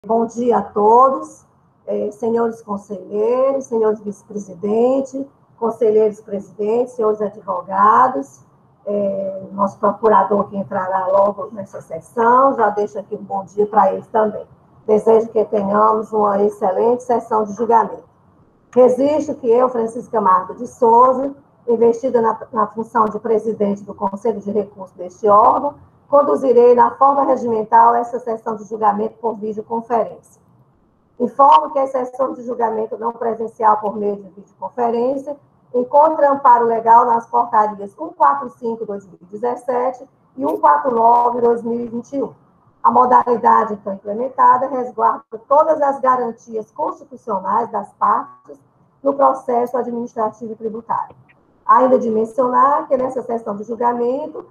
Bom dia a todos, senhores conselheiros, senhores vice-presidentes, conselheiros presidentes, senhores advogados, nosso procurador que entrará logo nessa sessão, já deixo aqui um bom dia para eles também. Desejo que tenhamos uma excelente sessão de julgamento. Registro que eu, Francisca Marta de Souza, investida na função de presidente do Conselho de Recursos deste órgão, conduzirei na forma regimental essa sessão de julgamento por videoconferência. Informo que a sessão de julgamento não presencial por meio de videoconferência encontra amparo legal nas portarias 145/2017 e 149/2021. A modalidade, então, implementada resguarda todas as garantias constitucionais das partes no processo administrativo e tributário. Ainda de mencionar que nessa sessão de julgamento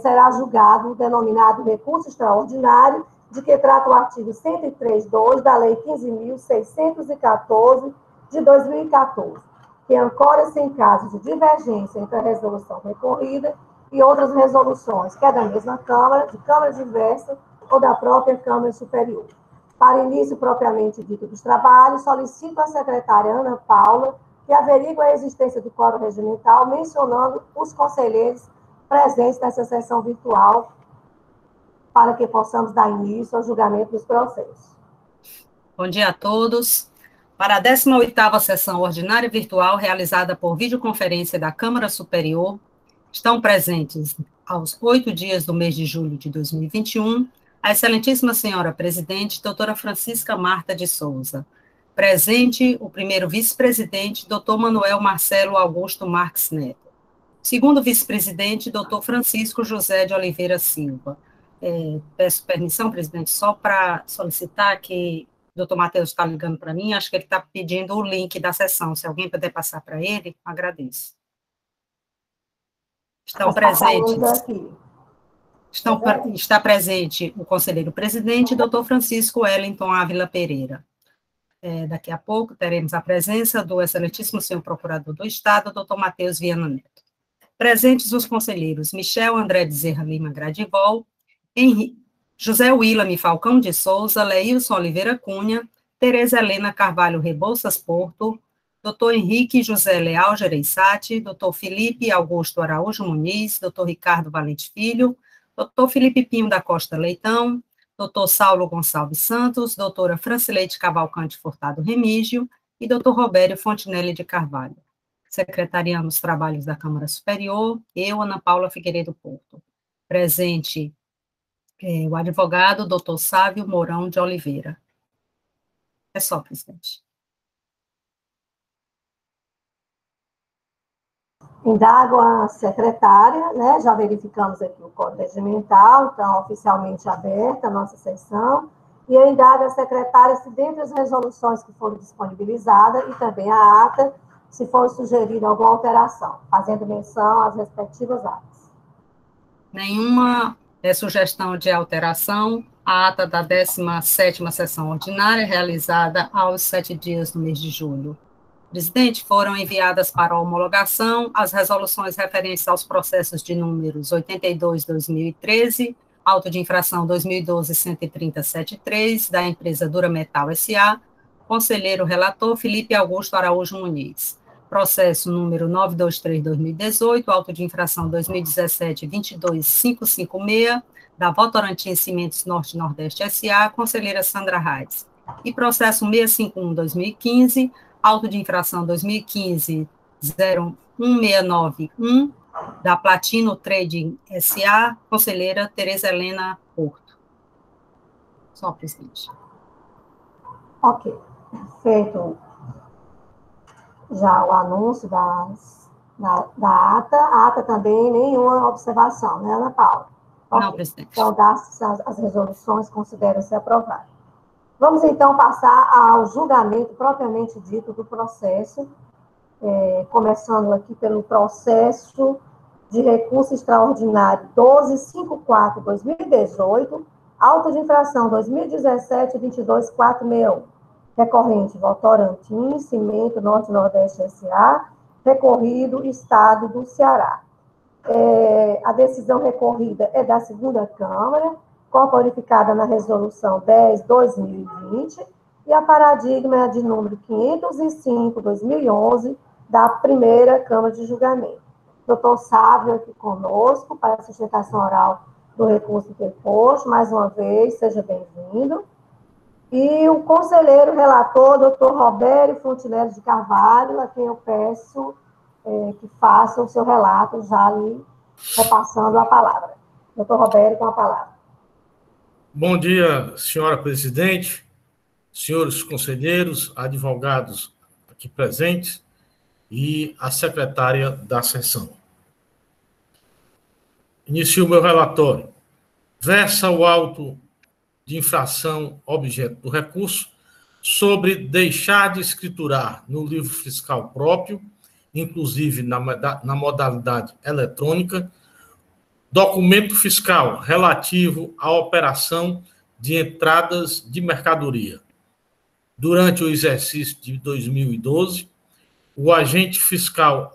será julgado o denominado recurso extraordinário, de que trata o artigo 103.2 da Lei 15.614 de 2014, que ancora-se em caso de divergência entre a resolução recorrida e outras resoluções, quer da mesma Câmara, de Câmara diversa ou da própria Câmara Superior. Para início propriamente dito dos trabalhos, solicito à secretária Ana Paula que averigue a existência do quórum regimental, mencionando os conselheiros presentes nessa sessão virtual, para que possamos dar início ao julgamento dos processos. Bom dia a todos. Para a 18ª sessão ordinária virtual, realizada por videoconferência da Câmara Superior, estão presentes, aos 8 dias do mês de julho de 2021, a excelentíssima senhora presidente, doutora Francisca Marta de Souza. Presente, o primeiro vice-presidente, doutor Manuel Marcelo Augusto Marques Neto. Segundo vice-presidente, doutor Francisco José de Oliveira Silva. Peço permissão, presidente, só para solicitar que o doutor Matheus está ligando para mim, acho que ele está pedindo o link da sessão. Se alguém puder passar para ele, agradeço. Estão presentes. Está presente o conselheiro presidente, doutor Francisco Wellington Ávila Pereira. Daqui a pouco teremos a presença do excelentíssimo senhor procurador do Estado, doutor Matheus Viana Neto. Presentes os conselheiros Michel André Bezerra Lima Gradivol, José Willame Falcão de Souza, Leilson Oliveira Cunha, Tereza Helena Carvalho Rebouças Porto, doutor Henrique José Leal Gereissati, doutor Felipe Augusto Araújo Muniz, doutor Ricardo Valente Filho, doutor Felipe Pinho da Costa Leitão, doutor Saulo Gonçalves Santos, doutora Francileide Cavalcante Furtado Remígio e doutor Robério Fontinelli de Carvalho. Secretariando os trabalhos da Câmara Superior, eu, Ana Paula Figueiredo Porto. Presente o advogado, doutor Sávio Mourão de Oliveira. É só, presidente. Indago a secretária, né? Já verificamos aqui o código regimental, então, oficialmente aberta a nossa sessão, e eu indago a secretária se, dentre as resoluções que foram disponibilizadas, e também a ata, se for sugerida alguma alteração, fazendo menção às respectivas atas. Nenhuma sugestão de alteração. A ata da 17ª sessão ordinária, realizada aos 7 dias do mês de julho. Presidente, foram enviadas para homologação as resoluções referentes aos processos de números 82/2013, auto de infração 2012-13073, da empresa Durametal S.A., conselheiro relator Felipe Augusto Araújo Muniz. Processo número 923/2018, auto de infração 2017-22556, da Votorantim Cimentos Norte Nordeste S.A., conselheira Sandra Reis. E processo 651/2015, auto de infração 2015-01691, da Platino Trading S.A., conselheira Tereza Helena Porto. Só, presidente. Ok. Feito já o anúncio da ata. A ata também, nenhuma observação, né, Ana Paula? Okay. Não, presidente. Então, as resoluções consideram-se aprovadas. Vamos, então, passar ao julgamento propriamente dito do processo, começando aqui pelo processo de recurso extraordinário 1254/2018, auto de infração 2017-22461, recorrente Votorantim Cimento Norte Nordeste S.A., recorrido Estado do Ceará. A decisão recorrida é da segunda Câmara, corporificada na Resolução 10/2020, e a paradigma de número 505/2011, da primeira Câmara de Julgamento. Doutor Sávio aqui conosco para a sustentação oral do recurso interposto. Mais uma vez, seja bem-vindo. E o conselheiro relator, doutor Robério Fontinelli de Carvalho, a quem eu peço que faça o seu relato, já lhe repassando a palavra. Doutor Robério, com a palavra. Bom dia, senhora presidente, senhores conselheiros, advogados aqui presentes e a secretária da sessão. Inicio o meu relatório. Versa o auto de infração objeto do recurso sobre deixar de escriturar no livro fiscal próprio, inclusive na modalidade eletrônica, documento fiscal relativo à operação de entradas de mercadoria. Durante o exercício de 2012, o agente fiscal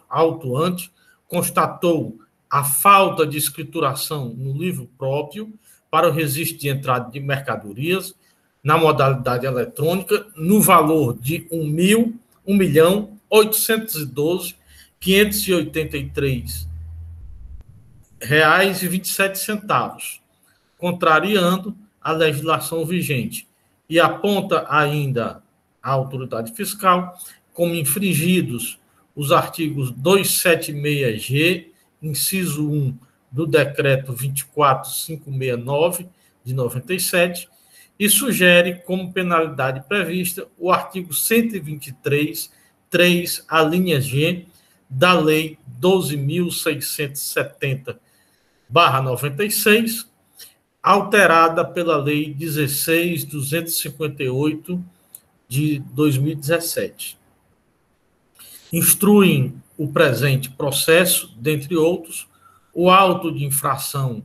autuante constatou a falta de escrituração no livro próprio para o registro de entrada de mercadorias na modalidade eletrônica no valor de R$ 1.812.583,27, contrariando a legislação vigente, e aponta ainda a autoridade fiscal como infringidos os artigos 276-G, inciso 1, do Decreto 24.569, de 97, e sugere como penalidade prevista o artigo 123.3, a linha G, da Lei 12.670/96, alterada pela Lei 16.258, de 2017. Instruem o presente processo, dentre outros, o auto de infração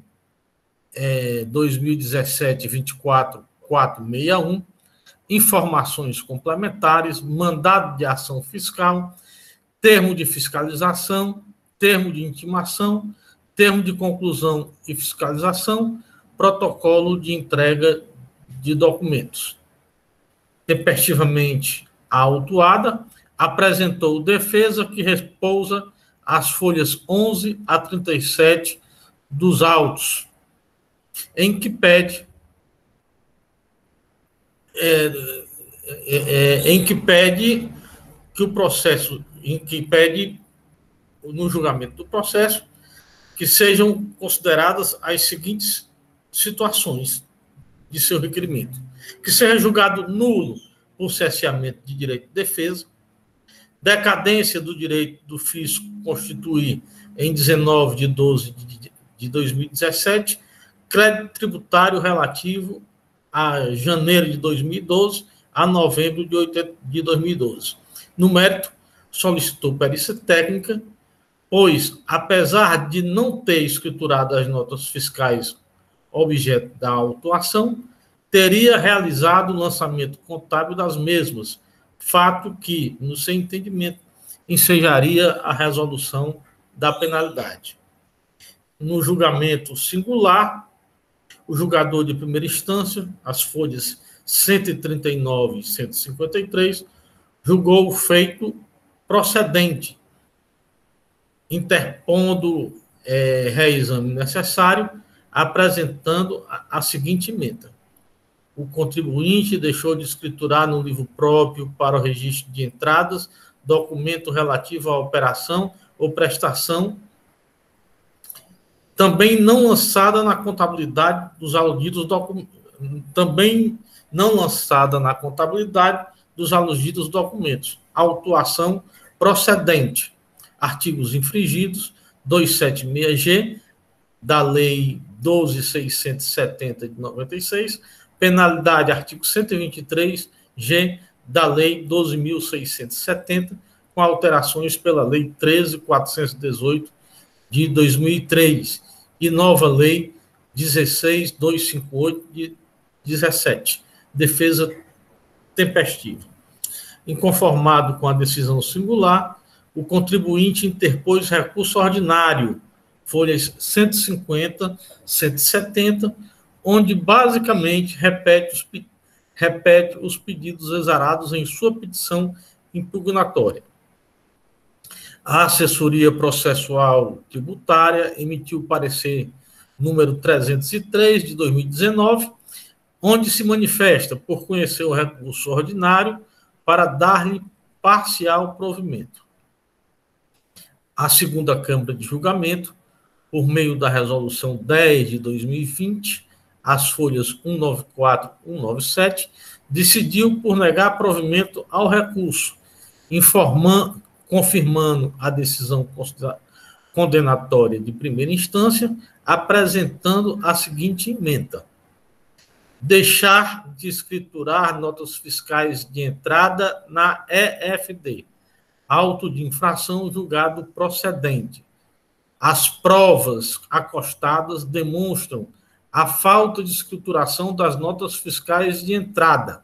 2017-24.461, informações complementares, mandado de ação fiscal, termo de fiscalização, termo de intimação, termo de conclusão e fiscalização, protocolo de entrega de documentos. Tempestivamente, a autuada apresentou defesa que repousa as folhas 11 a 37 dos autos, em que pede que o processo, no julgamento do processo, que sejam consideradas as seguintes situações de seu requerimento: que seja julgado nulo por cesseamento de direito de defesa, decadência do direito do fisco constituir em 19/12/2017 crédito tributário relativo a janeiro de 2012 a novembro de 2012. No mérito, solicitou perícia técnica, pois, apesar de não ter escriturado as notas fiscais objeto da autuação, teria realizado o lançamento contábil das mesmas, fato que, no seu entendimento, ensejaria a resolução da penalidade. No julgamento singular, o julgador de primeira instância, as folhas 139 e 153, julgou o feito procedente, interpondo reexame necessário, apresentando a seguinte emenda: o contribuinte deixou de escriturar no livro próprio para o registro de entradas documento relativo à operação ou prestação também não lançada na contabilidade dos aludidos documentos. Autuação procedente. Artigos infringidos: 276-G da Lei 12.670 de 96, penalidade artigo 123-G da Lei 12.670, com alterações pela Lei 13.418 de 2003 e nova Lei 16.258 de 17, defesa tempestiva. Inconformado com a decisão singular, o contribuinte interpôs recurso ordinário, folhas 150, 170, onde basicamente repete os pedidos exarados em sua petição impugnatória. A Assessoria Processual Tributária emitiu o parecer número 303 de 2019, onde se manifesta por conhecer o recurso ordinário para dar-lhe parcial provimento. A segunda Câmara de Julgamento, por meio da Resolução 10 de 2020, as folhas 194 e 197, decidiu por negar provimento ao recurso, confirmando a decisão condenatória de primeira instância, apresentando a seguinte ementa: deixar de escriturar notas fiscais de entrada na EFD, auto de infração julgado procedente. As provas acostadas demonstram a falta de escrituração das notas fiscais de entrada,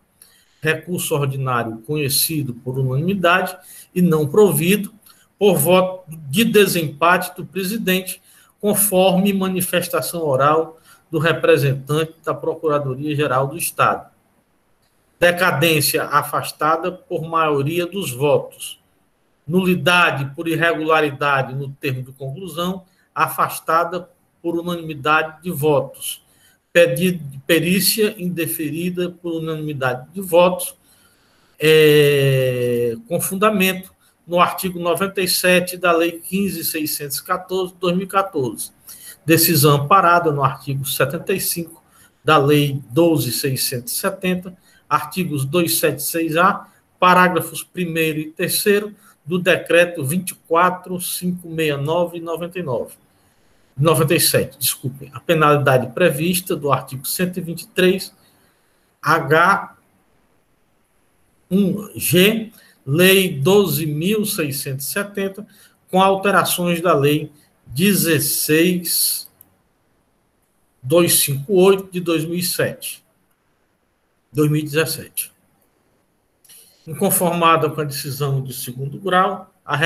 recurso ordinário conhecido por unanimidade e não provido por voto de desempate do presidente, conforme manifestação oral do representante da Procuradoria-Geral do Estado. Decadência afastada por maioria dos votos. Nulidade por irregularidade no termo de conclusão, afastada por unanimidade de votos. Pedido de perícia indeferida por unanimidade de votos, com fundamento no artigo 97 da Lei 15.614 de 2014. Decisão amparada no artigo 75 da Lei 12.670, artigos 276-A, parágrafos 1º e 3º do Decreto 24.569 e 97, desculpem, a penalidade prevista do artigo 123, H1G, Lei 12.670, com alterações da Lei 16.258 de 2017. Inconformada com a decisão de segundo grau, a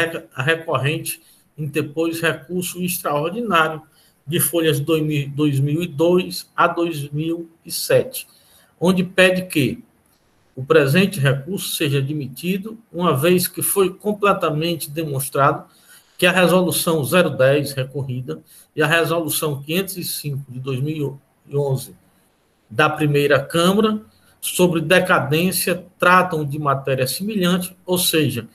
recorrente interpôs recurso extraordinário de folhas 2002 a 2007, onde pede que o presente recurso seja admitido, uma vez que foi completamente demonstrado que a Resolução 010 recorrida e a Resolução 505 de 2011 da primeira Câmara sobre decadência tratam de matéria semelhante, ou seja,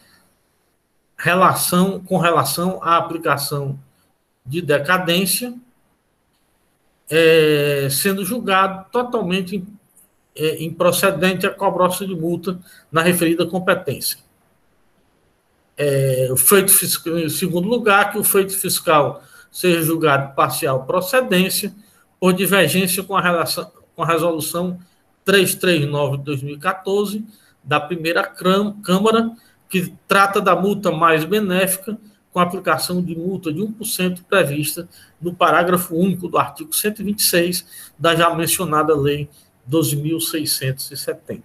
com relação à aplicação de decadência, sendo julgado totalmente improcedente a cobrança de multa na referida competência. Em segundo lugar, que o feito fiscal seja julgado parcial procedência por divergência com a Resolução 339 de 2014 da primeira Câmara, que trata da multa mais benéfica, com a aplicação de multa de 1% prevista no parágrafo único do artigo 126 da já mencionada Lei 12.670.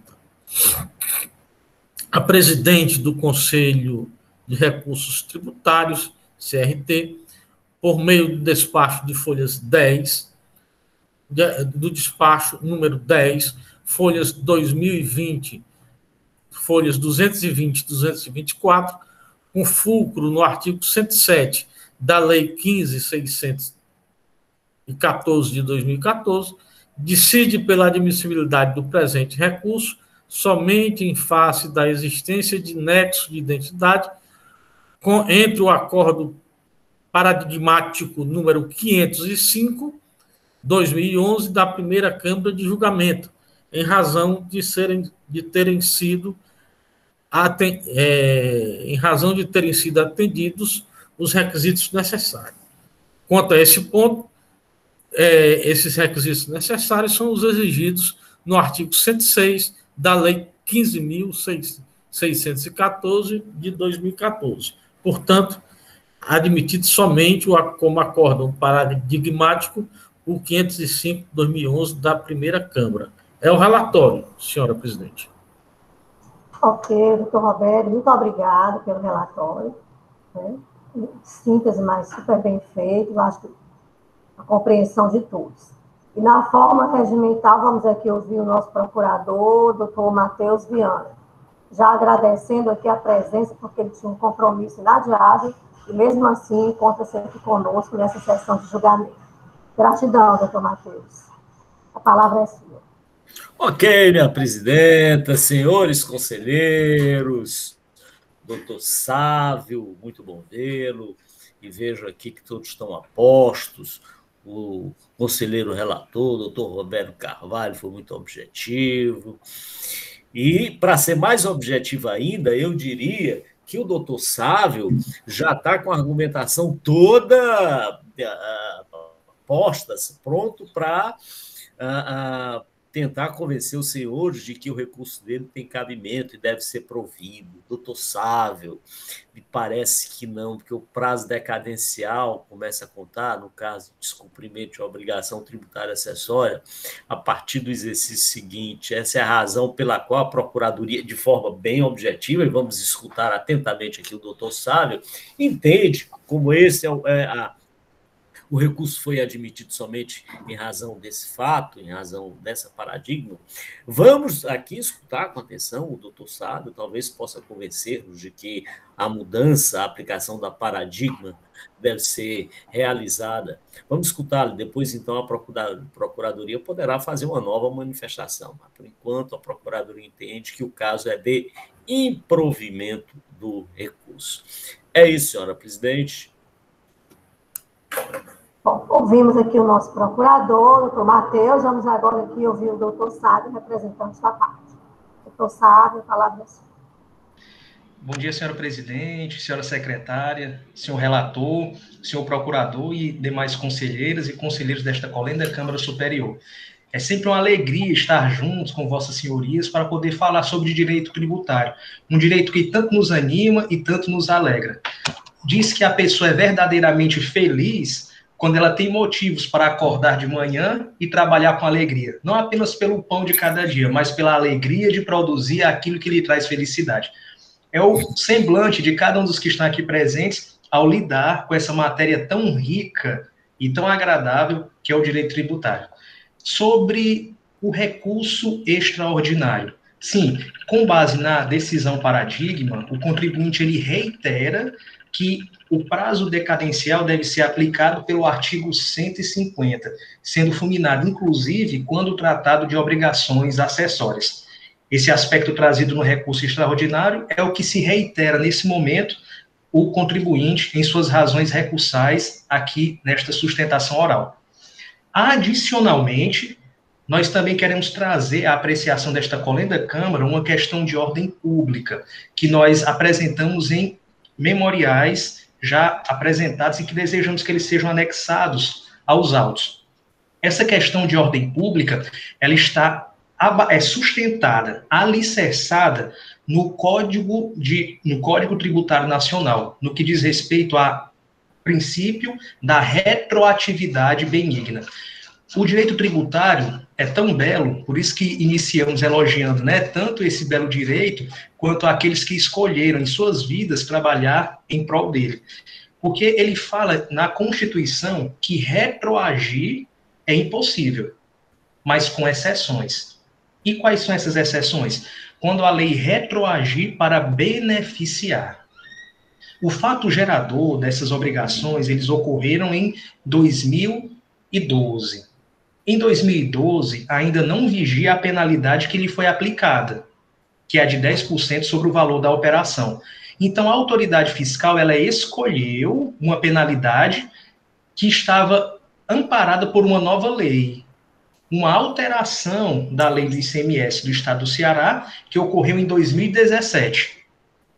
A presidente do Conselho de Recursos Tributários, CRT, por meio do despacho de folhas 10, do despacho número 10, folhas 2020, folhas 220 e 224, com fulcro no artigo 107 da Lei 15.614 de 2014, decide pela admissibilidade do presente recurso somente em face da existência de nexo de identidade entre o acordo paradigmático número 505, 2011, da primeira Câmara de Julgamento, em razão de terem sido atendidos os requisitos necessários. Quanto a esse ponto, esses requisitos necessários são os exigidos no artigo 106 da Lei 15.614 de 2014. Portanto, admitido somente como acórdão paradigmático o 505 de 2011 da primeira Câmara. É o relatório, senhora presidente. Ok, doutor Roberto, muito obrigado pelo relatório. Né? Síntese, mas super bem feito. Eu acho que a compreensão de todos. E na forma regimental, vamos aqui ouvir o nosso procurador, doutor Matheus Viana. Já agradecendo aqui a presença, porque ele tinha um compromisso inadiável, e mesmo assim encontra-se aqui conosco nessa sessão de julgamento. Gratidão, doutor Matheus. A palavra é sua. Ok, minha presidenta, senhores conselheiros, doutor Sávio, muito bom vê-lo, e vejo aqui que todos estão a postos. O conselheiro relator, doutor Roberto Carvalho, foi muito objetivo. E, para ser mais objetivo ainda, eu diria que o doutor Sávio já está com a argumentação toda posta, pronto para tentar convencer os senhores de que o recurso dele tem cabimento e deve ser provido. Doutor Sávio, me parece que não, porque o prazo decadencial começa a contar, no caso de descumprimento de obrigação tributária acessória, a partir do exercício seguinte. Essa é a razão pela qual a Procuradoria, de forma bem objetiva, e vamos escutar atentamente aqui o doutor Sávio, entende como esse o recurso foi admitido somente em razão desse fato, em razão dessa paradigma. Vamos aqui escutar com atenção o doutor Sávio, talvez possa convencer-nos de que a mudança, a aplicação da paradigma deve ser realizada. Vamos escutá-lo, depois, então, a Procuradoria poderá fazer uma nova manifestação. Mas, por enquanto, a Procuradoria entende que o caso é de improvimento do recurso. É isso, senhora presidente. Bom, ouvimos aqui o nosso procurador, o doutor Matheus, vamos agora aqui ouvir o doutor Sávio representando sua parte. Doutor Sávio, a palavra é sua. Bom dia, senhora presidente, senhora secretária, senhor relator, senhor procurador e demais conselheiras e conselheiros desta colenda Câmara Superior. É sempre uma alegria estar juntos com vossas senhorias para poder falar sobre direito tributário, um direito que tanto nos anima e tanto nos alegra. Diz que a pessoa é verdadeiramente feliz quando ela tem motivos para acordar de manhã e trabalhar com alegria. Não apenas pelo pão de cada dia, mas pela alegria de produzir aquilo que lhe traz felicidade. É o semblante de cada um dos que estão aqui presentes ao lidar com essa matéria tão rica e tão agradável que é o direito tributário. Sobre o recurso extraordinário. Sim, com base na decisão paradigma, o contribuinte ele reitera que o prazo decadencial deve ser aplicado pelo artigo 150, sendo fulminado, inclusive, quando tratado de obrigações acessórias. Esse aspecto trazido no recurso extraordinário é o que se reitera, nesse momento, o contribuinte em suas razões recursais aqui nesta sustentação oral. Adicionalmente, nós também queremos trazer à apreciação desta colenda Câmara uma questão de ordem pública, que nós apresentamos em memoriais já apresentados e que desejamos que eles sejam anexados aos autos. Essa questão de ordem pública, ela está sustentada, alicerçada no Código Tributário Nacional, no que diz respeito ao princípio da retroatividade benigna. O direito tributário é tão belo, por isso que iniciamos elogiando, né, tanto esse belo direito, quanto aqueles que escolheram em suas vidas trabalhar em prol dele. Porque ele fala na Constituição que retroagir é impossível, mas com exceções. E quais são essas exceções? Quando a lei retroagir para beneficiar. O fato gerador dessas obrigações, eles ocorreram em 2012. Em 2012, ainda não vigia a penalidade que lhe foi aplicada, que é a de 10% sobre o valor da operação. Então, a autoridade fiscal, ela escolheu uma penalidade que estava amparada por uma nova lei, uma alteração da lei do ICMS do Estado do Ceará, que ocorreu em 2017.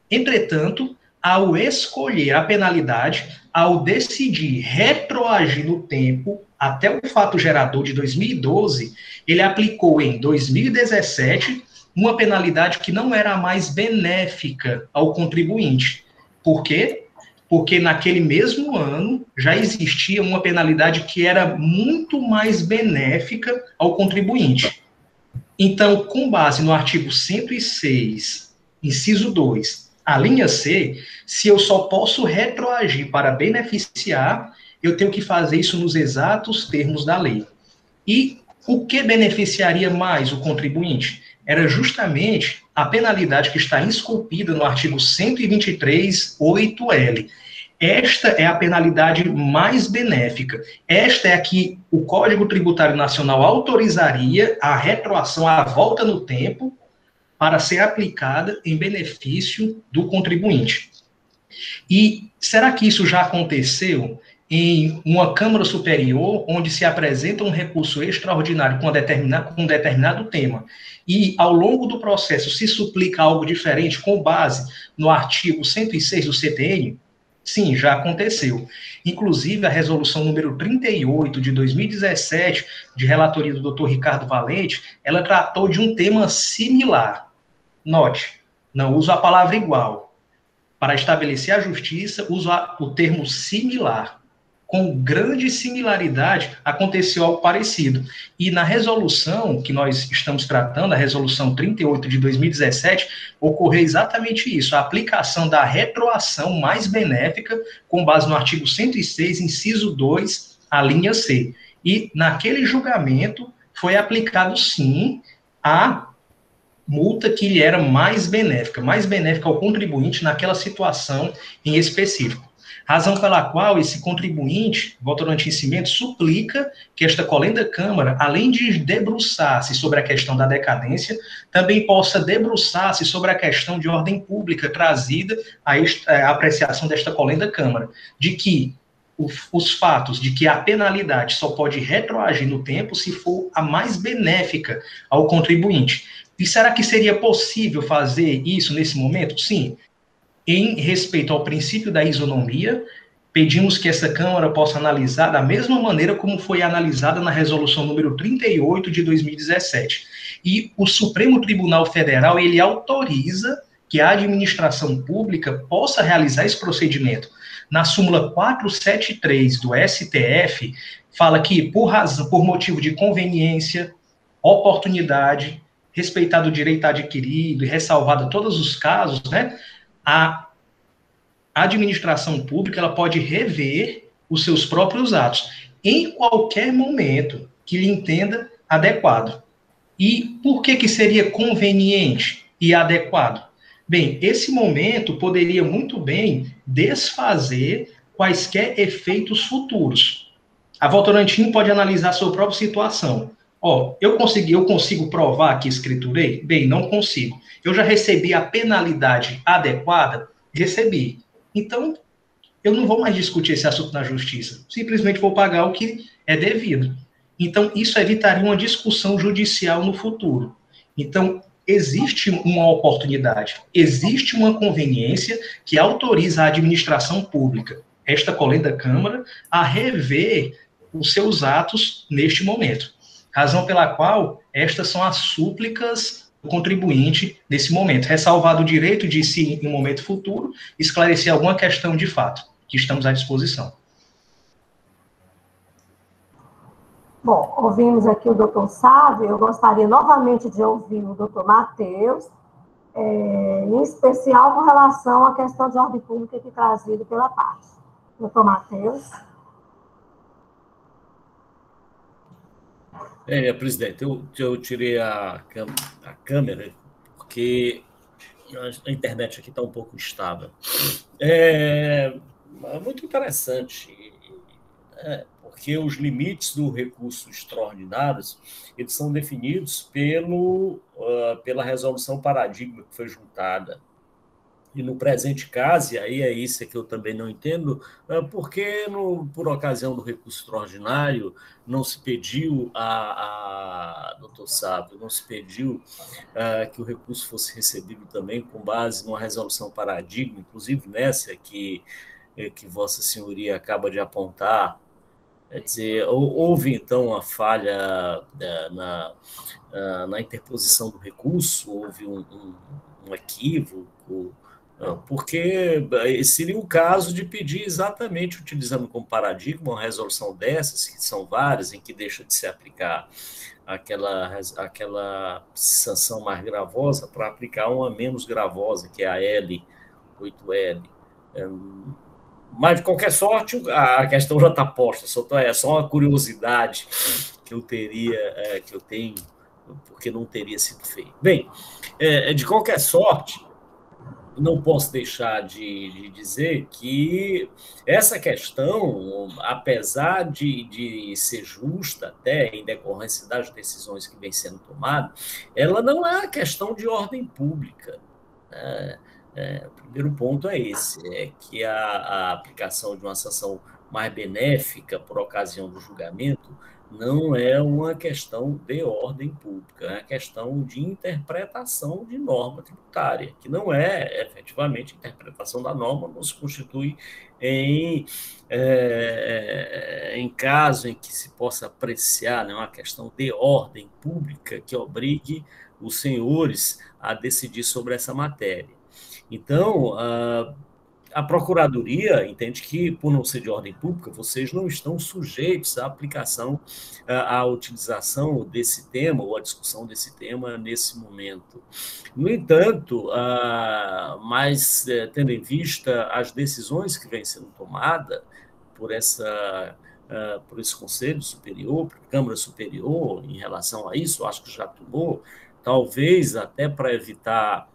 Entretanto, ao escolher a penalidade, ao decidir retroagir no tempo, até o fato gerador de 2012, ele aplicou em 2017 uma penalidade que não era a mais benéfica ao contribuinte. Por quê? Porque naquele mesmo ano já existia uma penalidade que era muito mais benéfica ao contribuinte. Então, com base no artigo 106, inciso 2, a linha C, se eu só posso retroagir para beneficiar, eu tenho que fazer isso nos exatos termos da lei. E o que beneficiaria mais o contribuinte? Era justamente a penalidade que está esculpida no artigo 123, 8L. Esta é a penalidade mais benéfica. Esta é a que o Código Tributário Nacional autorizaria a retroação, a volta no tempo, para ser aplicada em benefício do contribuinte. E será que isso já aconteceu em uma Câmara Superior, onde se apresenta um recurso extraordinário com um determinado tema, e ao longo do processo se suplica algo diferente com base no artigo 106 do CTN? Sim, já aconteceu. Inclusive, a resolução número 38 de 2017, de relatoria do Dr. Ricardo Valente, ela tratou de um tema similar. Note, não uso a palavra igual. Para estabelecer a justiça, uso o termo similar. Com grande similaridade, aconteceu algo parecido. E na resolução que nós estamos tratando, a resolução 38 de 2017, ocorreu exatamente isso, a aplicação da retroação mais benéfica, com base no artigo 106, inciso 2, a linha C. E naquele julgamento foi aplicado, sim, a multa que lhe era mais benéfica ao contribuinte naquela situação em específico. Razão pela qual esse contribuinte, votorantim-cimento, suplica que esta colenda Câmara, além de debruçar-se sobre a questão da decadência, também possa debruçar-se sobre a questão de ordem pública trazida à apreciação desta colenda Câmara, de que os fatos de que a penalidade só pode retroagir no tempo se for a mais benéfica ao contribuinte. E será que seria possível fazer isso nesse momento? Sim. Em respeito ao princípio da isonomia, pedimos que essa Câmara possa analisar da mesma maneira como foi analisada na resolução número 38 de 2017. E o Supremo Tribunal Federal, ele autoriza que a administração pública possa realizar esse procedimento. Na súmula 473 do STF, fala que, por motivo de conveniência, oportunidade, respeitado o direito adquirido e ressalvado todos os casos, né, a administração pública ela pode rever os seus próprios atos em qualquer momento que lhe entenda adequado. E por que seria conveniente e adequado? Bem, esse momento poderia muito bem desfazer quaisquer efeitos futuros. A votorantim pode analisar a sua própria situação. Eu consigo provar que escriturei? Bem, não consigo. Eu já recebi a penalidade adequada? Recebi. Então, eu não vou mais discutir esse assunto na justiça. Simplesmente vou pagar o que é devido. Então, isso evitaria uma discussão judicial no futuro. Então, existe uma oportunidade, existe uma conveniência que autoriza a administração pública, esta colenda Câmara, a rever os seus atos neste momento. Razão pela qual estas são as súplicas do contribuinte nesse momento, ressalvado o direito de, se em um momento futuro, esclarecer alguma questão de fato, que estamos à disposição. Bom, ouvimos aqui o doutor Sávio, eu gostaria novamente de ouvir o doutor Matheus, em especial com relação à questão de ordem pública aqui trazida pela parte. Doutor Matheus. Presidente, eu tirei a câmera porque a internet aqui está um pouco instável. É muito interessante, porque os limites do recurso extraordinários, eles são definidos pela resolução paradigma que foi juntada. E no presente caso, e aí é isso que eu também não entendo, porque por ocasião do recurso extraordinário não se pediu doutor Sávio, não se pediu que o recurso fosse recebido também com base numa resolução paradigma, inclusive nessa que Vossa Senhoria acaba de apontar. Quer dizer, houve então uma falha na interposição do recurso, houve um equívoco, porque seria o caso de pedir exatamente, utilizando como paradigma uma resolução dessas, que são várias, em que deixa de se aplicar aquela sanção mais gravosa para aplicar uma menos gravosa, que é a L8L. Mas, de qualquer sorte, a questão já está posta, é só uma curiosidade que eu tenho, porque não teria sido feito. Bem, de qualquer sorte, não posso deixar de dizer que essa questão, apesar de ser justa até em decorrência das decisões que vêm sendo tomadas, ela não é uma questão de ordem pública, né? O primeiro ponto é esse, é que a aplicação de uma sanção mais benéfica por ocasião do julgamento não é uma questão de ordem pública, é uma questão de interpretação de norma tributária, que não é efetivamente interpretação da norma, não se constitui em caso em que se possa apreciar, né, uma questão de ordem pública que obrigue os senhores a decidir sobre essa matéria. Então, a Procuradoria entende que, por não ser de ordem pública, vocês não estão sujeitos à aplicação, à utilização desse tema ou à discussão desse tema nesse momento. No entanto, mas tendo em vista as decisões que vêm sendo tomadas por esse Conselho Superior, por Câmara Superior, em relação a isso, acho que já tomou, talvez até para evitar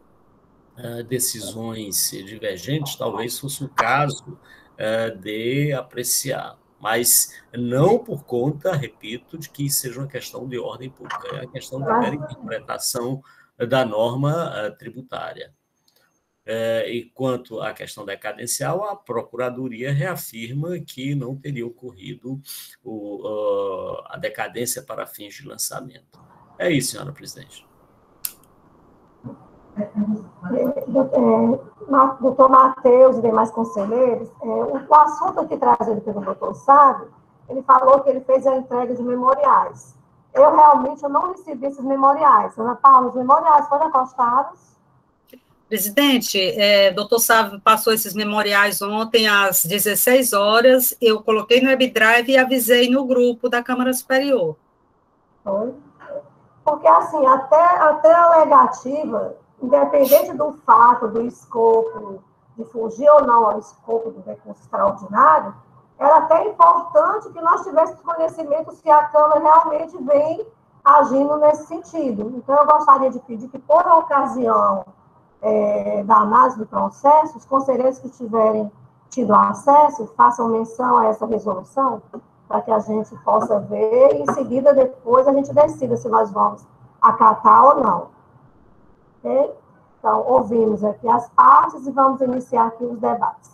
decisões divergentes, talvez fosse o caso de apreciar, mas não por conta, repito, de que seja uma questão de ordem pública, é uma questão de mera interpretação da norma tributária. E quanto à questão decadencial, a Procuradoria reafirma que não teria ocorrido a decadência para fins de lançamento. É isso, senhora presidente. Doutor Matheus e demais conselheiros, o assunto aqui trazido pelo doutor Sávio, ele falou que ele fez a entrega de memoriais. Eu não recebi esses memoriais. Ana Paula, os memoriais foram acostados? Presidente, doutor Sávio passou esses memoriais ontem às 16 horas, eu coloquei no WebDrive e avisei no grupo da Câmara Superior. Foi? Porque, assim, até a alegativa, independente do fato, do escopo, de fugir ou não ao escopo do recurso extraordinário, era até importante que nós tivéssemos conhecimento se a Câmara realmente vem agindo nesse sentido. Então, eu gostaria de pedir que, por ocasião da análise do processo, os conselheiros que tiverem tido acesso façam menção a essa resolução, para que a gente possa ver e, em seguida, depois, a gente decida se nós vamos acatar ou não. Okay? Então, ouvimos aqui as partes e vamos iniciar aqui os debates.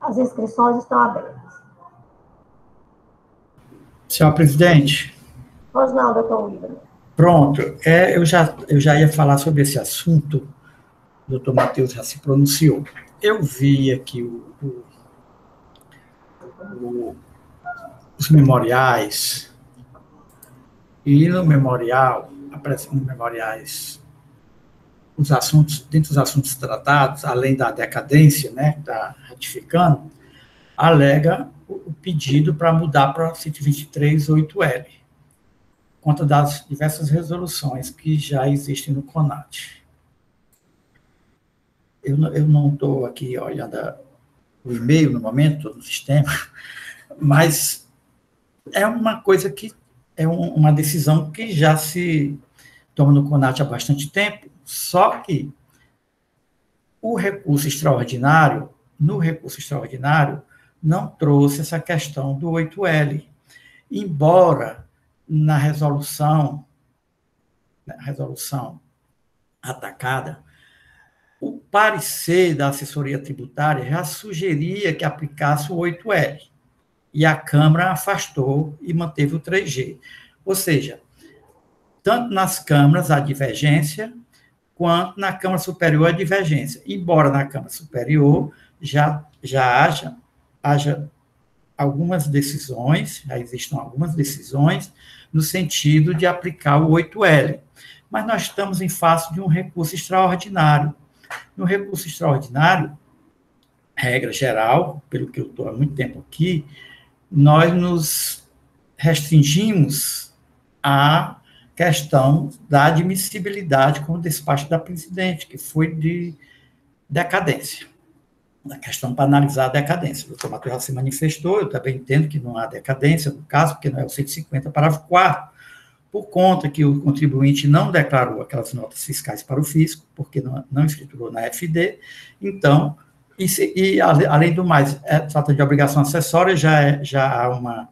As inscrições estão abertas. Senhor presidente. Pois não, doutor William. Pronto. Eu já ia falar sobre esse assunto, o doutor Matheus já se pronunciou. Eu vi aqui os memoriais, e no memorial, aparecem nos memoriais os assuntos, dentre os assuntos tratados, além da decadência, né, que está ratificando, alega o pedido para mudar para 123.8L, conta das diversas resoluções que já existem no CONAT. Eu não estou aqui olhando o e-mail no momento, estou no sistema, mas é uma coisa que é uma decisão que já se toma no CONAT há bastante tempo, só que no recurso extraordinário, não trouxe essa questão do 8L, embora na resolução atacada, o parecer da assessoria tributária já sugeria que aplicasse o 8L, e a Câmara afastou e manteve o 3G. Ou seja, tanto nas câmaras há divergência, quanto na Câmara Superior há divergência, embora na Câmara Superior já haja algumas decisões, já existam algumas decisões no sentido de aplicar o 8L. Mas nós estamos em face de um recurso extraordinário. No recurso extraordinário, regra geral, pelo que eu estou há muito tempo aqui, nós nos restringimos à questão da admissibilidade como despacho da presidente, que foi de decadência. A questão para analisar a decadência. O doutor Matheus já se manifestou, eu também entendo que não há decadência no caso, porque não é o 150, parágrafo 4º, por conta que o contribuinte não declarou aquelas notas fiscais para o fisco, porque não escriturou na FD, então, além do mais, falta de obrigação acessória, já há uma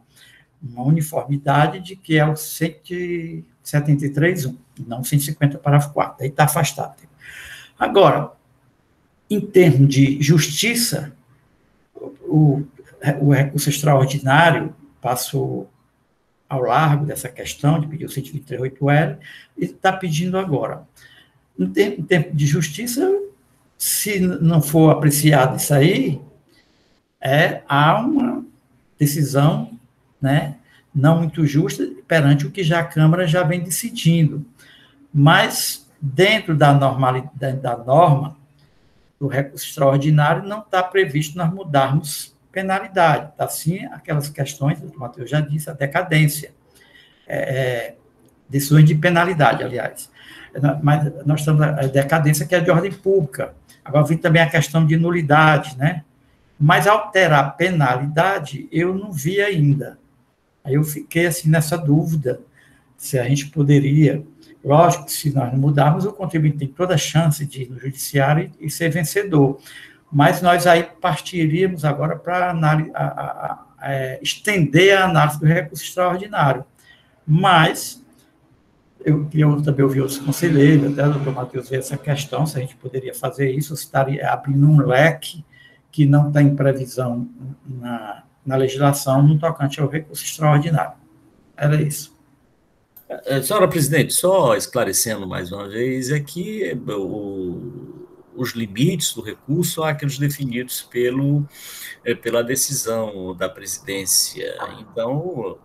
uniformidade de que é o 173.1, não 150, parágrafo 4º, aí está afastado. Agora, em termos de justiça, o recurso extraordinário passou ao largo dessa questão de pedir o 123.8L e está pedindo agora. Em termos de justiça, se não for apreciado isso aí, há uma decisão, né, não muito justa perante o que já a Câmara já vem decidindo. Mas, dentro da normalidade, da norma, do recurso extraordinário, não está previsto nós mudarmos penalidade. Assim, aquelas questões, o Matheus já disse, a decadência, decisões de penalidade, aliás. Mas nós estamos a decadência que é de ordem pública. Agora vem também a questão de nulidade, né? Mas alterar penalidade, eu não vi ainda. Aí eu fiquei assim nessa dúvida, se a gente poderia. Lógico que se nós não mudarmos, o contribuinte tem toda a chance de ir no judiciário e ser vencedor. Mas nós aí partiríamos agora para estender a análise do recurso extraordinário. Mas eu também ouvi outros conselheiros, até o doutor Matheus veio essa questão, se a gente poderia fazer isso, se estaria abrindo um leque que não está em previsão na legislação no tocante ao recurso extraordinário. Era isso. Senhora presidente, só esclarecendo mais uma vez, é que os limites do recurso são aqueles definidos pela decisão da presidência. Então,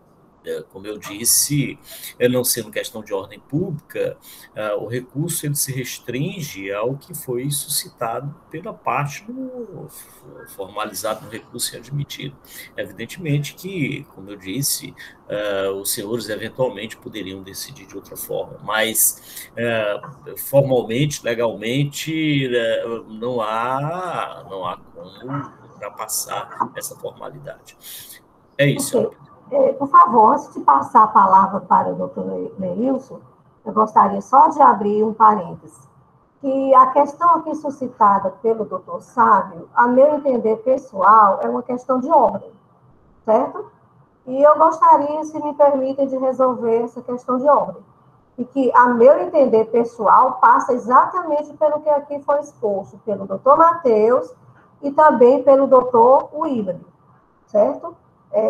como eu disse, não sendo questão de ordem pública, o recurso ele se restringe ao que foi suscitado pela parte formalizado no recurso e admitido. Evidentemente que, como eu disse, os senhores eventualmente poderiam decidir de outra forma, mas formalmente, legalmente, não há como ultrapassar essa formalidade. É isso, senhora. Por favor, antes de passar a palavra para o doutor Leilson, eu gostaria só de abrir um parênteses. Que a questão aqui suscitada pelo doutor Sávio, a meu entender pessoal, é uma questão de ordem, certo? E eu gostaria, se me permitem, de resolver essa questão de ordem. E que, a meu entender pessoal, passa exatamente pelo que aqui foi exposto pelo doutor Matheus e também pelo doutor William, certo?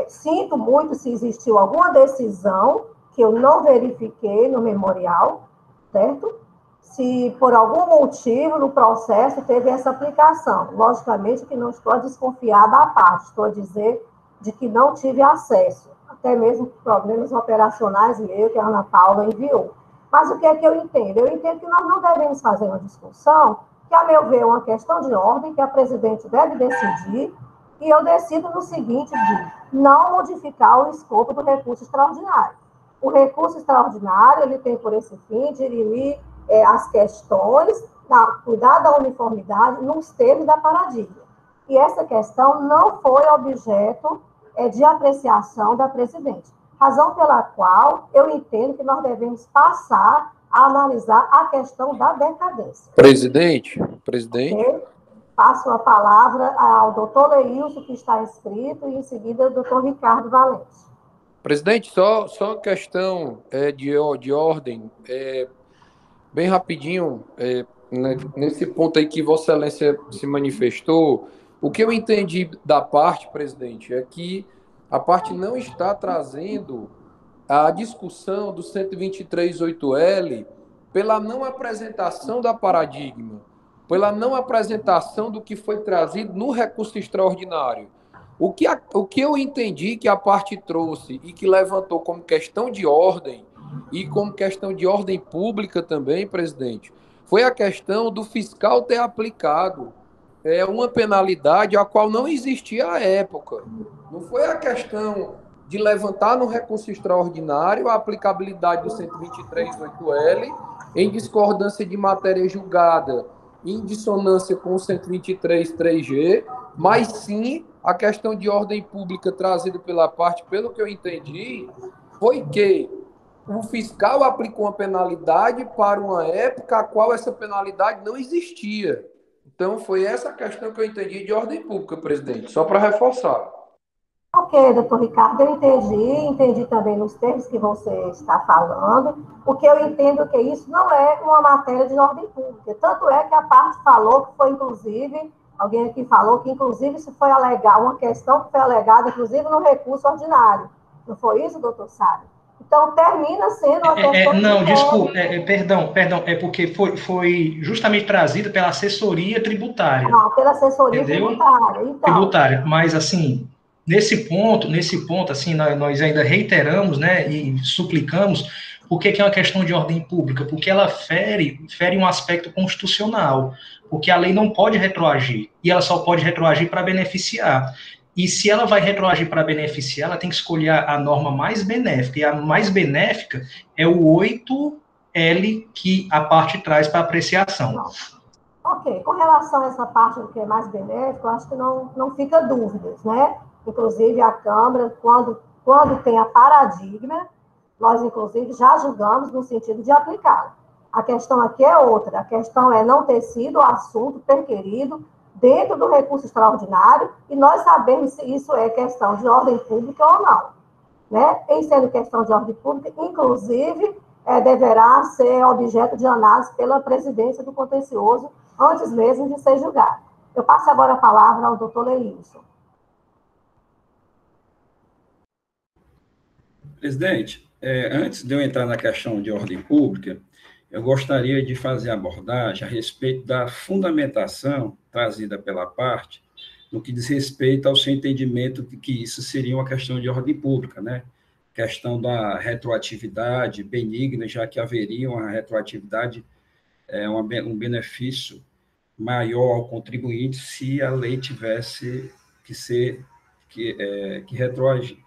Sinto muito se existiu alguma decisão que eu não verifiquei no memorial, certo? Se por algum motivo no processo teve essa aplicação. Logicamente que não estou a desconfiar da parte, estou a dizer de que não tive acesso, até mesmo problemas operacionais que a Ana Paula enviou. Mas o que é que eu entendo? Eu entendo que nós não devemos fazer uma discussão, que a meu ver é uma questão de ordem, que a presidente deve decidir, e eu decido no seguinte, de não modificar o escopo do recurso extraordinário. O recurso extraordinário, ele tem por esse fim dirimir as questões, cuidar da uniformidade nos termos da paradigma. E essa questão não foi objeto de apreciação da presidente. Razão pela qual eu entendo que nós devemos passar a analisar a questão da decadência. Presidente. Okay? Passo a palavra ao doutor Leilson, que está inscrito, e em seguida ao doutor Ricardo Valente. Presidente, só uma questão de ordem, bem rapidinho, nesse ponto aí que Vossa Excelência se manifestou, o que eu entendi da parte, presidente, é que a parte não está trazendo a discussão do 123.8L pela não apresentação da paradigma, pela não apresentação do que foi trazido no recurso extraordinário. O que eu entendi que a parte trouxe e que levantou como questão de ordem e como questão de ordem pública também, presidente, foi a questão do fiscal ter aplicado uma penalidade a qual não existia à época. Não foi a questão de levantar no recurso extraordinário a aplicabilidade do 123.8L em discordância de matéria julgada em dissonância com o 123.3G, mas sim a questão de ordem pública trazida pela parte, pelo que eu entendi, foi que o fiscal aplicou uma penalidade para uma época a qual essa penalidade não existia. Então, foi essa a questão que eu entendi de ordem pública, presidente, só para reforçar. Ok, doutor Ricardo, eu entendi também nos termos que você está falando. O que eu entendo é que isso não é uma matéria de ordem pública. Tanto é que a parte falou que foi, inclusive, alguém aqui falou que, inclusive, isso foi uma questão que foi alegada, inclusive, no recurso ordinário. Não foi isso, doutor Sábio? Então, termina sendo uma questão... Não, desculpa, perdão, é porque foi justamente trazida pela assessoria tributária. Não, pela assessoria tributária. Então, tributária, mas, assim... Nesse ponto, assim, nós ainda reiteramos, né, e suplicamos, por que é uma questão de ordem pública? Porque ela fere um aspecto constitucional, porque a lei não pode retroagir, e ela só pode retroagir para beneficiar. E se ela vai retroagir para beneficiar, ela tem que escolher a norma mais benéfica, e a mais benéfica é o 8L que a parte traz para apreciação. Ok, com relação a essa parte do que é mais benéfico, eu acho que não fica dúvidas, né? Inclusive, a Câmara, quando tem a paradigma, nós, inclusive, já julgamos no sentido de aplicá-la. A questão aqui é outra. A questão é não ter sido o assunto perquirido dentro do recurso extraordinário, e nós sabemos se isso é questão de ordem pública ou não. Né? Em sendo questão de ordem pública, inclusive, deverá ser objeto de análise pela presidência do contencioso, antes mesmo de ser julgado. Eu passo agora a palavra ao doutor Leilson. Presidente, antes de eu entrar na questão de ordem pública, eu gostaria de fazer a abordagem a respeito da fundamentação trazida pela parte, no que diz respeito ao seu entendimento de que isso seria uma questão de ordem pública, né? Questão da retroatividade benigna, já que haveria uma retroatividade, um benefício maior ao contribuinte se a lei tivesse que retroagir.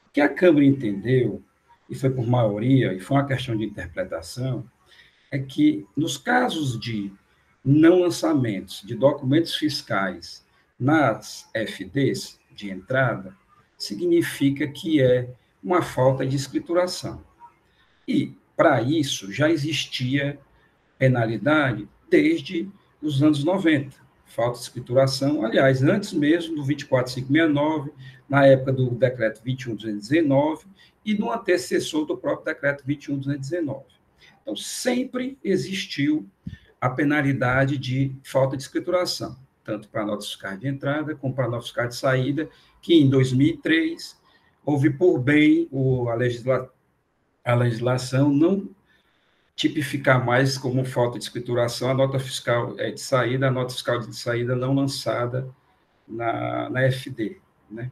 O que a Câmara entendeu, e foi por maioria, e foi uma questão de interpretação, é que nos casos de não lançamentos de documentos fiscais nas FDs de entrada, significa que é uma falta de escrituração. E, para isso, já existia penalidade desde os anos 90. Falta de escrituração, aliás, antes mesmo do 24.569, na época do decreto 21.219 e no antecessor do próprio decreto 21.219. Então, sempre existiu a penalidade de falta de escrituração, tanto para notas fiscais de entrada como para notas fiscais de saída, que em 2003 houve por bem a legislação não tipificar mais como falta de escrituração a nota fiscal de saída, a nota fiscal de saída não lançada na FD, né?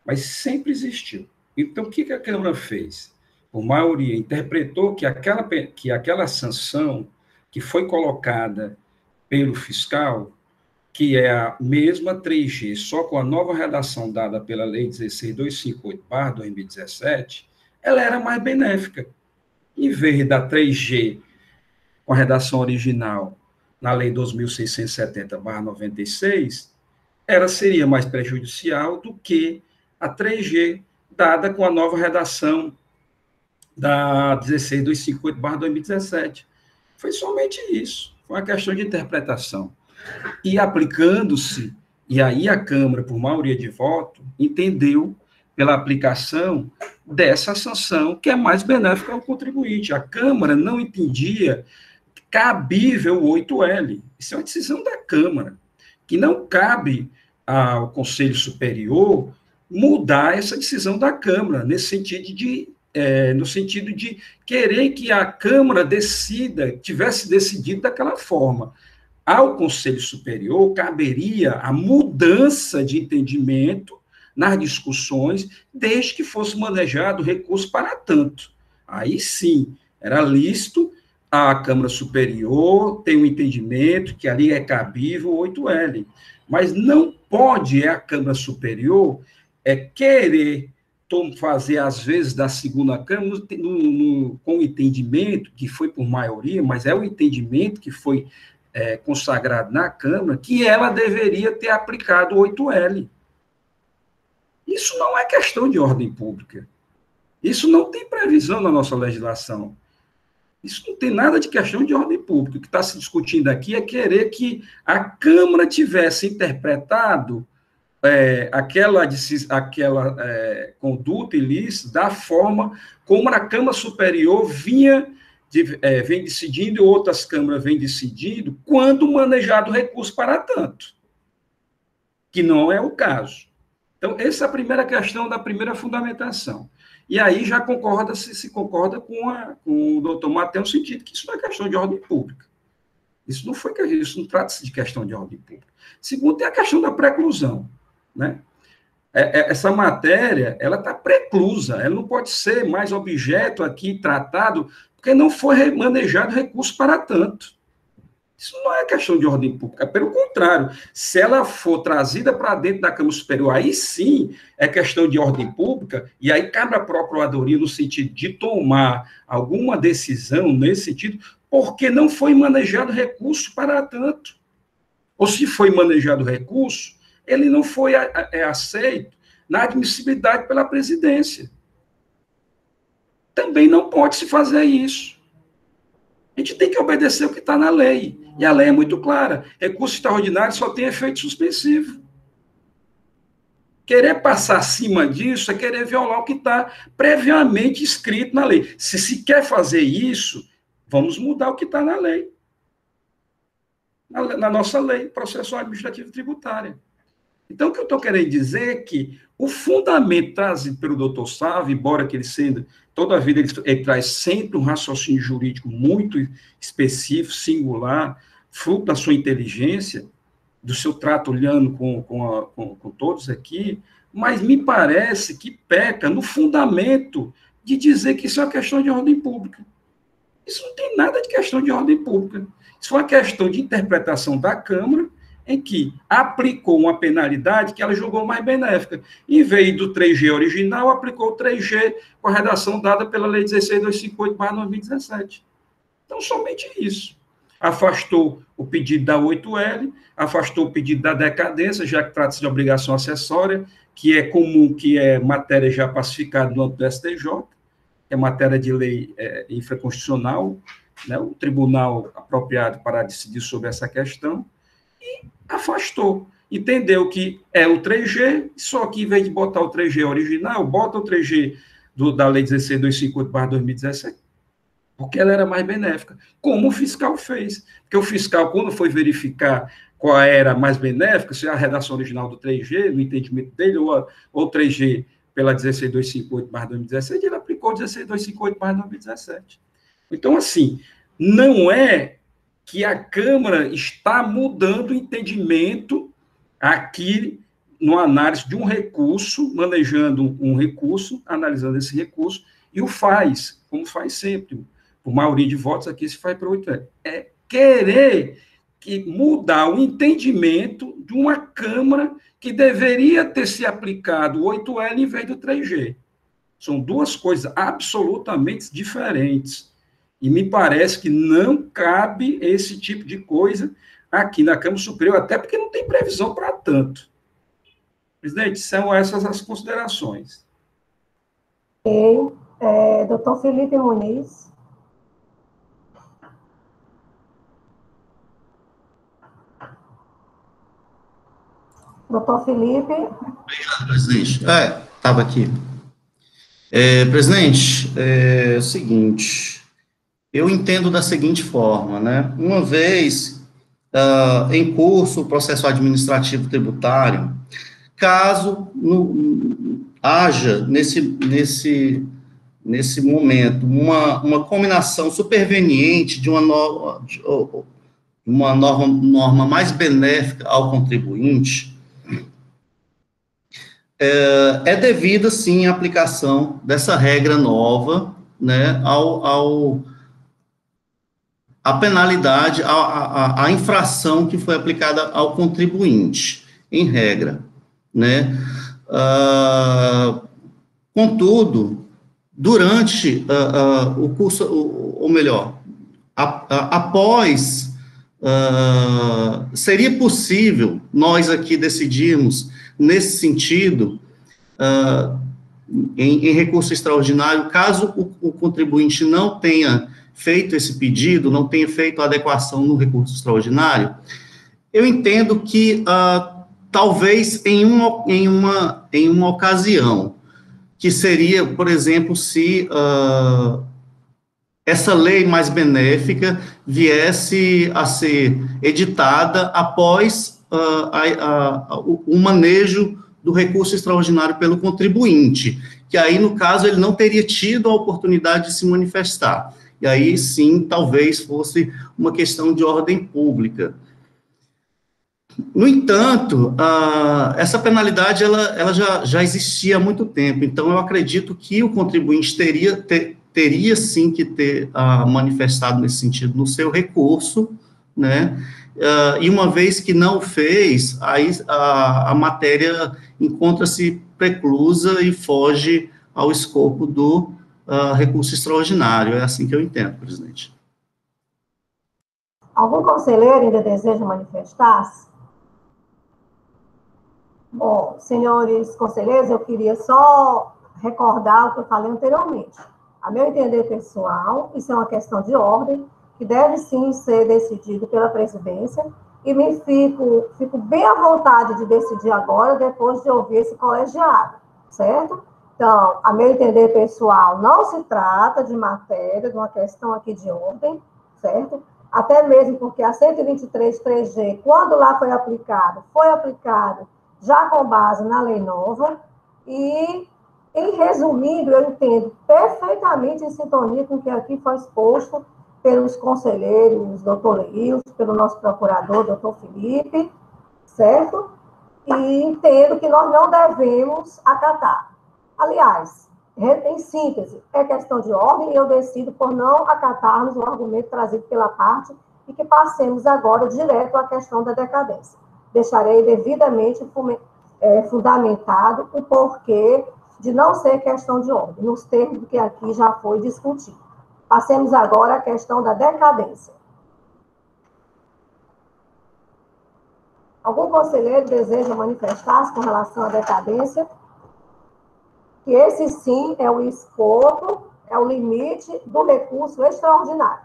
Mas sempre existiu. Então, o que a Câmara fez? Por maioria, interpretou que aquela sanção que foi colocada pelo fiscal, que é a mesma 3G, só com a nova redação dada pela Lei 16.258/2017, ela era mais benéfica. Em vez da 3G, com a redação original, na Lei 2.670/96, ela seria mais prejudicial do que a 3G, dada com a nova redação da 16.258/2017. Foi somente isso, foi uma questão de interpretação. E aplicando-se, e aí a Câmara, por maioria de voto, entendeu pela aplicação dessa sanção, que é mais benéfica ao contribuinte. A Câmara não entendia cabível o 8L. Isso é uma decisão da Câmara, que não cabe ao Conselho Superior mudar essa decisão da Câmara, no sentido de querer que a Câmara tivesse decidido daquela forma. Ao Conselho Superior caberia a mudança de entendimento nas discussões, desde que fosse manejado recurso para tanto. Aí sim, era lícito a Câmara Superior ter um entendimento que ali é cabível o 8L. Mas não pode a Câmara Superior querer fazer, às vezes, da segunda Câmara, com o entendimento, que foi por maioria, mas é o entendimento que foi consagrado na Câmara, que ela deveria ter aplicado o 8L. Isso não é questão de ordem pública. Isso não tem previsão na nossa legislação. Isso não tem nada de questão de ordem pública. O que está se discutindo aqui é querer que a Câmara tivesse interpretado aquela conduta ilícita da forma como a Câmara Superior vem decidindo e outras câmaras vêm decidindo quando manejado recurso para tanto, que não é o caso. Então, essa é a primeira questão da primeira fundamentação. E aí já se concorda com o doutor Matheus no sentido que isso não é questão de ordem pública. Isso não trata-se de questão de ordem pública. Segundo, tem a questão da preclusão, né? Essa matéria, ela está preclusa, ela não pode ser mais objeto aqui tratado, porque não foi manejado recurso para tanto. Isso não é questão de ordem pública, pelo contrário, se ela for trazida para dentro da Câmara Superior, aí sim é questão de ordem pública, e aí cabe à Procuradoria no sentido de tomar alguma decisão nesse sentido, porque não foi manejado recurso para tanto. Ou se foi manejado recurso, ele não foi aceito na admissibilidade pela presidência. Também não pode se fazer isso. A gente tem que obedecer o que está na lei. E a lei é muito clara. Recurso extraordinário só tem efeito suspensivo. Querer passar acima disso é querer violar o que está previamente escrito na lei. Se quer fazer isso, vamos mudar o que está na lei. Na nossa lei, processual administrativo tributária. Então, o que eu estou querendo dizer é que o fundamento trazido pelo doutor Sávio, embora que ele sendo, toda a vida ele traz sempre um raciocínio jurídico muito específico, singular, fruto da sua inteligência, do seu trato olhando com todos aqui, mas me parece que peca no fundamento de dizer que isso é uma questão de ordem pública. Isso não tem nada de questão de ordem pública. Isso é uma questão de interpretação da Câmara, em que aplicou uma penalidade que ela julgou mais benéfica. Em vez do 3G original, aplicou o 3G com a redação dada pela Lei 16.258/2017. Então, somente isso. Afastou o pedido da 8L, afastou o pedido da decadência, já que trata-se de obrigação acessória, que é comum, que é matéria já pacificada no âmbito do STJ, é matéria de lei infraconstitucional, né, o tribunal apropriado para decidir sobre essa questão, e afastou. Entendeu que é o 3G, só que em vez de botar o 3G original, bota o 3G da Lei 16.258/2017, porque ela era mais benéfica, como o fiscal fez. Porque o fiscal, quando foi verificar qual era mais benéfica, se é a redação original do 3G, no entendimento dele, ou o 3G pela 16.258/2017, ele aplicou 16.258/2017. Então, assim, não é que a Câmara está mudando o entendimento aqui no análise de um recurso, manejando um recurso, analisando esse recurso, e o faz, como faz sempre. Por maioria de votos aqui se faz para 8L. É querer mudar o entendimento de uma Câmara que deveria ter se aplicado o 8L em vez do 3G. São duas coisas absolutamente diferentes. E me parece que não cabe esse tipo de coisa aqui na Câmara Superior, até porque não tem previsão para tanto. Presidente, são essas as considerações. Doutor Felipe Muniz. Doutor Felipe. Obrigado, presidente. Estava aqui. Presidente, é o seguinte, eu entendo da seguinte forma, né? Uma vez em curso o processo administrativo tributário, caso haja nesse momento uma combinação superveniente de uma norma mais benéfica ao contribuinte, é devida, sim, a aplicação dessa regra nova, né, a penalidade, a infração que foi aplicada ao contribuinte, em regra, né, Contudo, durante o curso, ou melhor, após, seria possível nós aqui decidirmos nesse sentido, em recurso extraordinário, caso o contribuinte não tenha feito esse pedido, não tenha feito a adequação no recurso extraordinário, eu entendo que talvez em uma ocasião, que seria, por exemplo, se essa lei mais benéfica viesse a ser editada após o manejo do recurso extraordinário pelo contribuinte, que aí, no caso, ele não teria tido a oportunidade de se manifestar. E aí, sim, talvez fosse uma questão de ordem pública. No entanto, essa penalidade ela já existia há muito tempo, então eu acredito que o contribuinte teria sim que ter manifestado nesse sentido no seu recurso, né? E uma vez que não fez, aí a matéria encontra-se preclusa e foge ao escopo do recurso extraordinário. É assim que eu entendo, presidente. Algum conselheiro ainda deseja manifestar-se? Bom, senhores conselheiros, eu queria só recordar o que eu falei anteriormente. A meu entender pessoal, isso é uma questão de ordem, que deve sim ser decidido pela presidência, e me fico bem à vontade de decidir agora, depois de ouvir esse colegiado, certo? Então, a meu entender pessoal, não se trata de matéria, de uma questão aqui de ordem, certo? Até mesmo porque a 123.3G, quando lá foi aplicado já com base na lei nova, e, em resumindo, eu entendo perfeitamente em sintonia com o que aqui foi exposto pelos conselheiros, doutor Leilson, pelo nosso procurador, doutor Felipe, certo? E entendo que nós não devemos acatar. Aliás, em síntese, é questão de ordem, e eu decido por não acatarmos o argumento trazido pela parte e que passemos agora direto à questão da decadência. Deixarei devidamente fundamentado o porquê de não ser questão de ordem, nos termos que aqui já foi discutido. Passemos agora à questão da decadência. Algum conselheiro deseja manifestar-se com relação à decadência? Que esse sim é o escopo, é o limite do recurso extraordinário.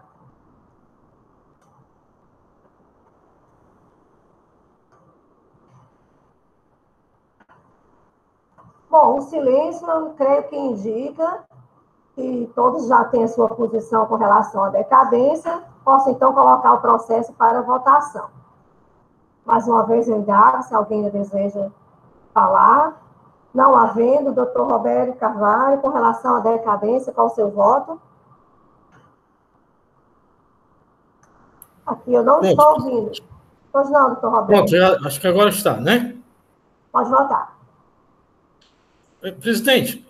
Bom, o silêncio, eu creio que indica que todos já têm a sua posição com relação à decadência, posso então colocar o processo para votação. Mais uma vez eu indago se alguém deseja falar. Não havendo, doutor Roberto Carvalho, com relação à decadência, qual o seu voto? Aqui eu não estou ouvindo. Pois não, doutor Roberto. Pronto, acho que agora está, né? Pode votar. Presidente,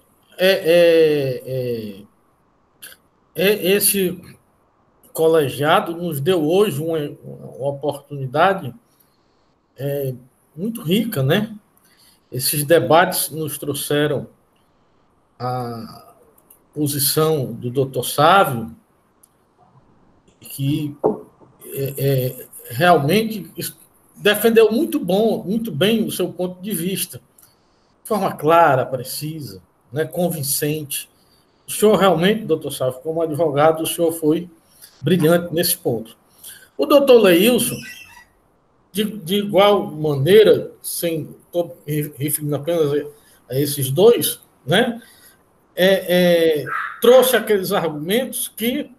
esse colegiado nos deu hoje uma oportunidade muito rica, né? Esses debates nos trouxeram a posição do doutor Sávio, que realmente defendeu muito bem o seu ponto de vista, de forma clara, precisa, né, convincente. O senhor realmente, doutor Sávio, como advogado, o senhor foi brilhante nesse ponto. O doutor Leilson, de igual maneira, estou referindo apenas a esses dois, né, trouxe aqueles argumentos que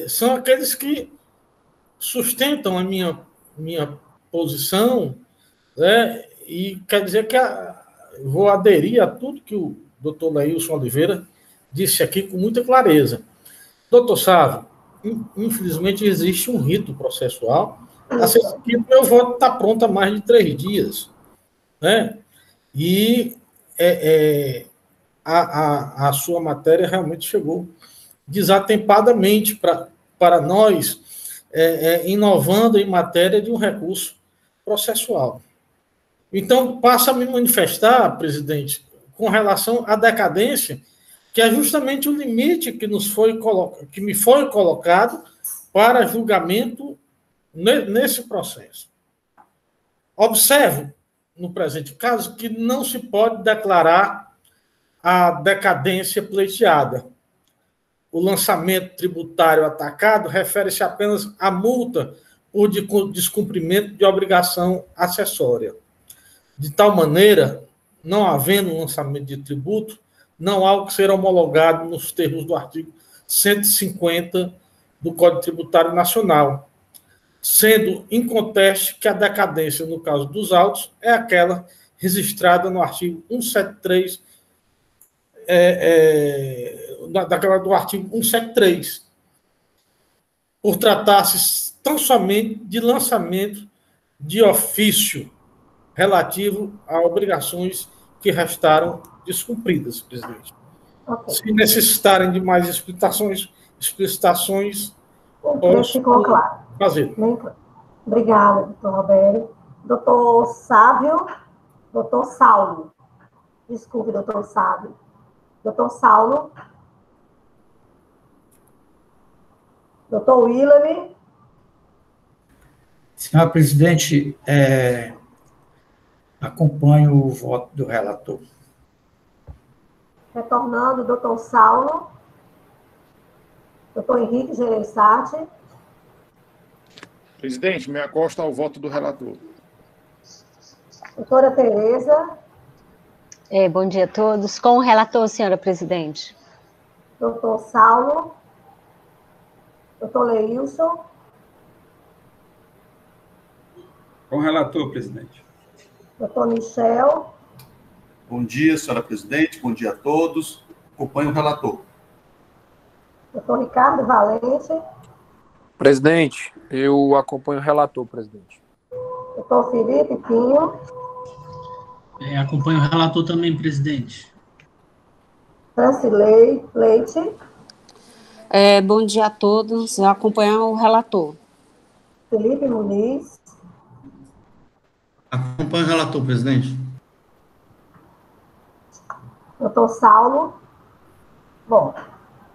são aqueles que sustentam a minha posição, né, e quer dizer que vou aderir a tudo que o doutor Leilson Oliveira disse aqui com muita clareza. Doutor Sávio, infelizmente existe um rito processual a ser seguido. Meu voto está pronto há mais de 3 dias. Né? E a sua matéria realmente chegou desatempadamente para nós, inovando em matéria de um recurso processual. Então, passo a me manifestar, presidente, com relação à decadência, que é justamente o limite que me foi colocado para julgamento nesse processo. Observe, no presente caso, que não se pode declarar a decadência pleiteada. O lançamento tributário atacado refere-se apenas à multa por descumprimento de obrigação acessória. De tal maneira, não havendo lançamento de tributo, não há o que ser homologado nos termos do artigo 150 do Código Tributário Nacional, sendo inconteste que a decadência, no caso dos autos, é aquela registrada no artigo 173, daquela do artigo 173, por tratar-se tão somente de lançamento de ofício relativo a obrigações que restaram descumpridas, presidente. Okay. Se necessitarem de mais explicitações, ficou claro. Fazer. Obrigada, doutor Roberto. Doutor Saulo. Desculpe, doutor Sávio. Doutor Saulo. Doutor William. Senhora presidente, acompanho o voto do relator. Retornando, doutor Saulo. Doutor Henrique Gereissati. Presidente, me acosto ao voto do relator. Doutora Tereza. Bom dia a todos. Com o relator, senhora presidente. Doutor Saulo. Doutor Leilson. Com o relator, presidente. Doutor Michel. Bom dia, senhora presidente. Bom dia a todos. Acompanho o relator. Doutor Ricardo Valente. Presidente, eu acompanho o relator, presidente. Doutor Felipe Pinho. Acompanho o relator também, presidente. Francilei Leite. Bom dia a todos. Eu acompanho o relator. Felipe Muniz. Acompanho o relator, presidente. Doutor Saulo. Bom,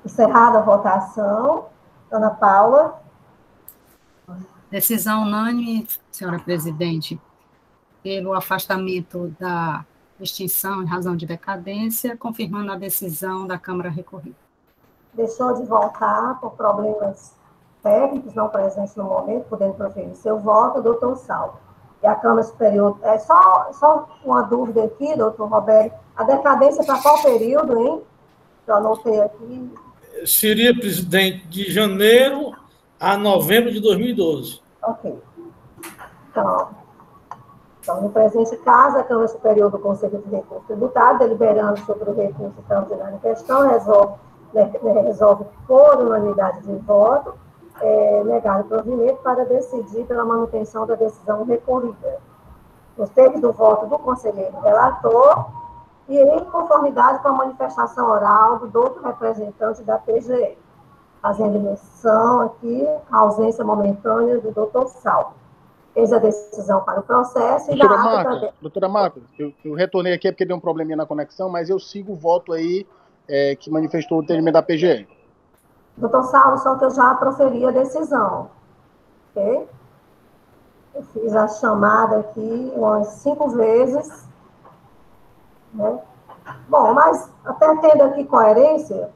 encerrada a votação. Ana Paula. Decisão unânime, senhora presidente, pelo afastamento da extinção em razão de decadência, confirmando a decisão da Câmara recorrida. Deixou de votar por problemas técnicos não presentes no momento, podendo proferir seu voto, doutor Saulo. E a Câmara Superior... Só uma dúvida aqui, doutor Roberto. A decadência para qual período, hein? Eu anotei aqui. Seria, presidente, de janeiro a novembro de 2012. Ok. Então, no presente caso, a Câmara Superior do Conselho de Recurso Tributário, deliberando sobre o recurso extraordinário em questão, resolve por unanimidade de voto, negar o provimento para decidir pela manutenção da decisão recorrida. Nos termos do voto do conselheiro relator e em conformidade com a manifestação oral do outro representante da PGE, fazendo menção aqui a ausência momentânea do doutor Saulo. Fez a decisão para o processo e Doutora Marta, eu retornei aqui porque deu um probleminha na conexão, mas eu sigo o voto aí que manifestou o entendimento da PGE. Doutor Saulo, só que eu já proferi a decisão. Ok? Eu fiz a chamada aqui umas 5 vezes. Né? Bom, mas até tendo aqui coerência,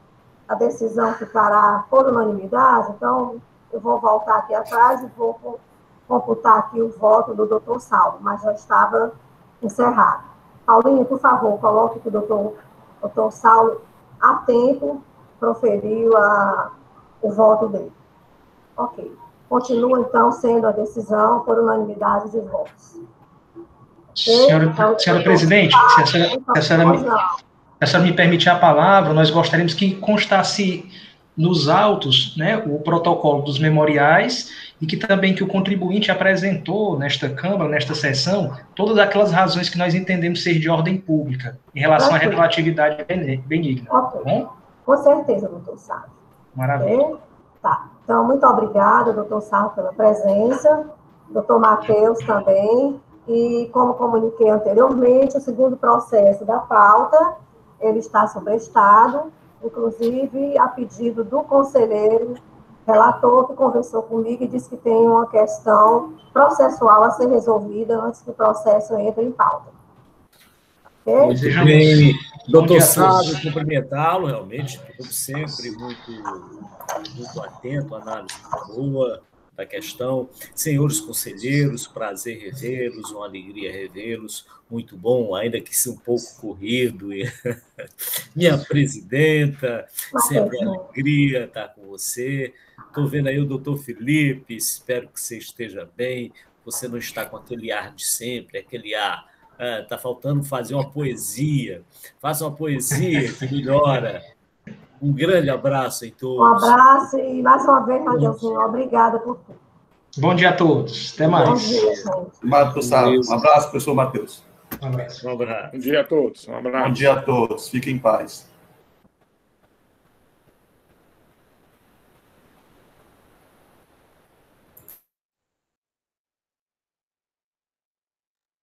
a decisão ficará por unanimidade, então eu vou voltar aqui atrás e vou computar aqui o voto do doutor Saulo, mas já estava encerrado. Paulinho, por favor, coloque que o doutor Saulo, a tempo, proferiu o voto dele. Ok. Continua, então, sendo a decisão por unanimidade de votos. Senhora presidente, se a senhora me permitir a palavra, nós gostaríamos que constasse nos autos, né, o protocolo dos memoriais e que também que o contribuinte apresentou nesta Câmara, nesta sessão, todas aquelas razões que nós entendemos ser de ordem pública em relação à relatividade benigna. Ok. Bom? Com certeza, doutor Sávio. Maravilha. Tá. Então, muito obrigada, doutor Sávio, pela presença. Doutor Matheus também. E, como comuniquei anteriormente, o segundo processo da pauta, ele está sobrestado, inclusive a pedido do conselheiro relator que conversou comigo e disse que tem uma questão processual a ser resolvida antes que o processo entre em pauta. Okay? Muito bem, doutor Sávio, cumprimentá-lo, realmente, como sempre, muito atento, análise boa da questão. Senhores conselheiros, prazer revê-los, uma alegria revê-los, muito bom, ainda que seja um pouco corrido. Minha presidenta, sempre alegria estar com você. Estou vendo aí o doutor Felipe, espero que você esteja bem. Você não está com aquele ar de sempre, aquele ar. Está faltando fazer uma poesia. Faça uma poesia que melhora. Um grande abraço em todos. Um abraço e, mais uma vez, Mateuzinho, obrigada por tudo. Bom dia a todos. Até mais. Bom dia, gente. Um abraço, professor Matheus. Um abraço. Um abraço. Bom dia a todos. Um abraço. Bom dia a todos. Fiquem em paz.